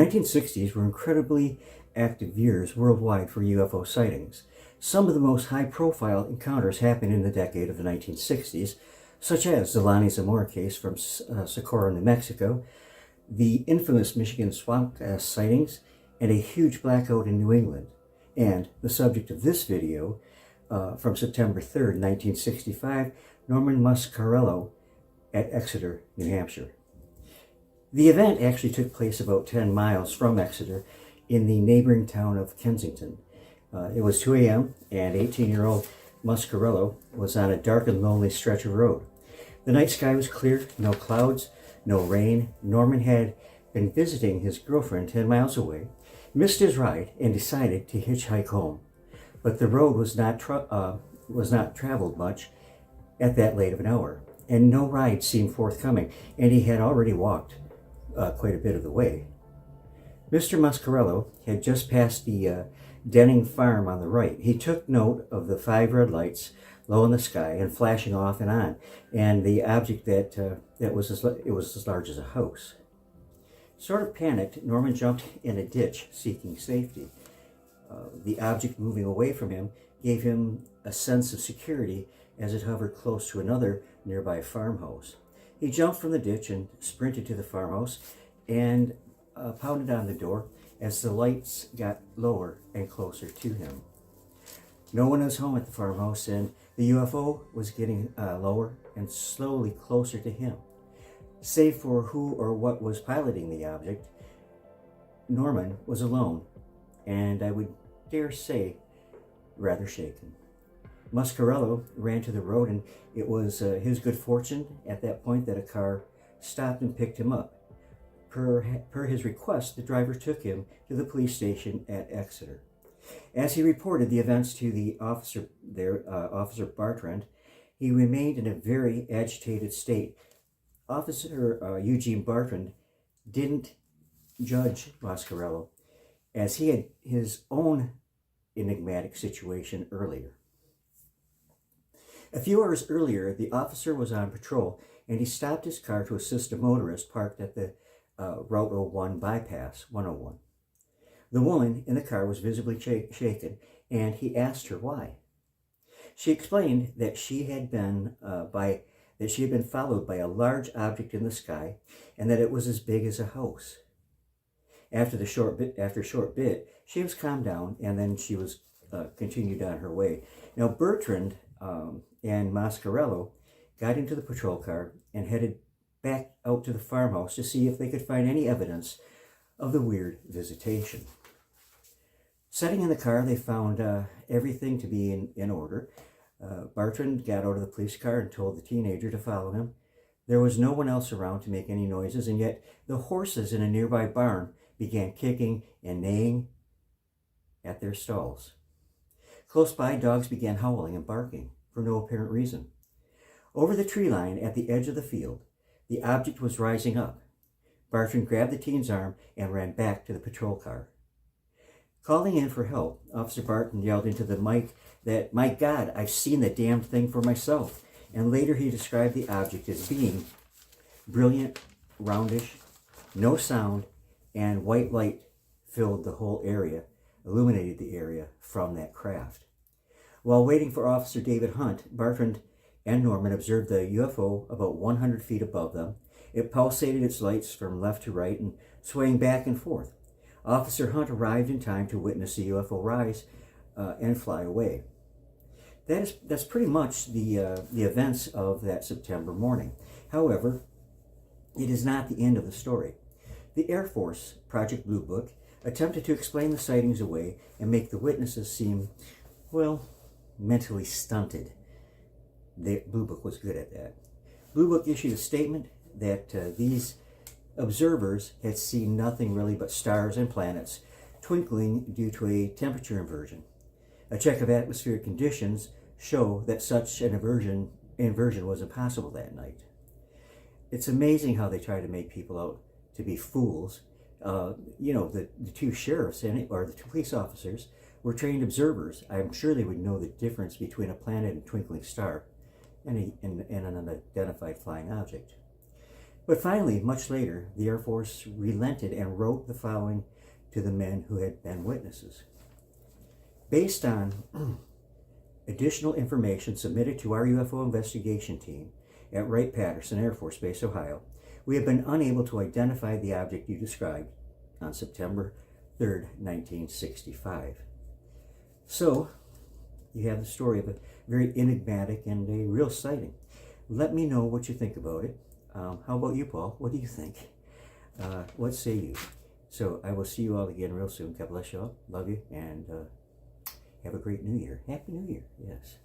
1960s were incredibly active years worldwide for UFO sightings. Some of the most high-profile encounters happened in the decade of the 1960s, such as the Lonnie Zamora case from Socorro, New Mexico, the infamous Michigan swamp gas sightings, and a huge blackout in New England. And the subject of this video, from September 3rd, 1965, Norman Muscarello at Exeter, New Hampshire. The event actually took place about 10 miles from Exeter in the neighboring town of Kensington. It was 2 a.m. and 18-year-old Muscarello was on a dark and lonely stretch of road. The night sky was clear, no clouds, no rain. Norman had been visiting his girlfriend 10 miles away, missed his ride, and decided to hitchhike home. But the road was not traveled much at that late of an hour, and no ride seemed forthcoming, and he had already walked quite a bit of the way. Mr. Muscarello had just passed the Denning farm on the right. He took note of the 5 red lights low in the sky and flashing off and on, and the object that was as large as a house. Sort of panicked, Norman jumped in a ditch seeking safety. The object moving away from him gave him a sense of security as it hovered close to another nearby farmhouse. He jumped from the ditch and sprinted to the farmhouse and pounded on the door as the lights got lower and closer to him. No one was home at the farmhouse, and the UFO was getting lower and slowly closer to him. Save for who or what was piloting the object, Norman was alone, and I would dare say, rather shaken. Muscarello ran to the road, and it was his good fortune at that point that a car stopped and picked him up. Per his request, the driver took him to the police station at Exeter. As he reported the events to the officer there, Officer Bartrand, he remained in a very agitated state. Officer Eugene Bartrand didn't judge Muscarello, as he had his own enigmatic situation earlier. A few hours earlier, the officer was on patrol, and he stopped his car to assist a motorist parked at the Route 01 bypass, 101. The woman in the car was visibly shaken, and he asked her why. She explained that she had been followed by a large object in the sky, and that it was as big as a house. After a short bit, she was calmed down, and then she was continued on her way. Now, Bertrand and Muscarello got into the patrol car and headed back out to the farmhouse to see if they could find any evidence of the weird visitation. Sitting in the car, they found everything to be in order. Bartrand got out of the police car and told the teenager to follow him. There was no one else around to make any noises, and yet the horses in a nearby barn began kicking and neighing at their stalls. Close by, dogs began howling and barking for no apparent reason. Over the tree line at the edge of the field, the object was rising up. Bartrand grabbed the teen's arm and ran back to the patrol car. Calling in for help, Officer Bartrand yelled into the mic that, "My God, I've seen the damned thing for myself." And later he described the object as being brilliant, roundish, no sound, and white light filled the whole area, illuminated the area from that craft. While waiting for Officer David Hunt, Bartrand and Norman observed the UFO about 100 feet above them. It pulsated its lights from left to right and swaying back and forth. Officer Hunt arrived in time to witness the UFO rise and fly away. That's pretty much the events of that September morning. However, it is not the end of the story. The Air Force, Project Blue Book, attempted to explain the sightings away and make the witnesses seem, well, mentally stunted. The Blue Book was good at that. Blue Book issued a statement that these observers had seen nothing really but stars and planets twinkling due to a temperature inversion. A check of atmospheric conditions show that such an inversion was impossible that night. It's amazing how they try to make people out to be fools. The 2 sheriffs or the 2 police officers were trained observers. I'm sure they would know the difference between a planet and twinkling star and an unidentified flying object. But finally, much later, the Air Force relented and wrote the following to the men who had been witnesses. Based on additional information submitted to our UFO investigation team at Wright-Patterson Air Force Base, Ohio, we have been unable to identify the object you described on September 3rd, 1965. So, you have the story of a very enigmatic and a real sighting. Let me know what you think about it. How about you, Paul? What do you think? What say you? So I will see you all again real soon. God bless you all. Love you. And have a great New Year. Happy New Year. Yes.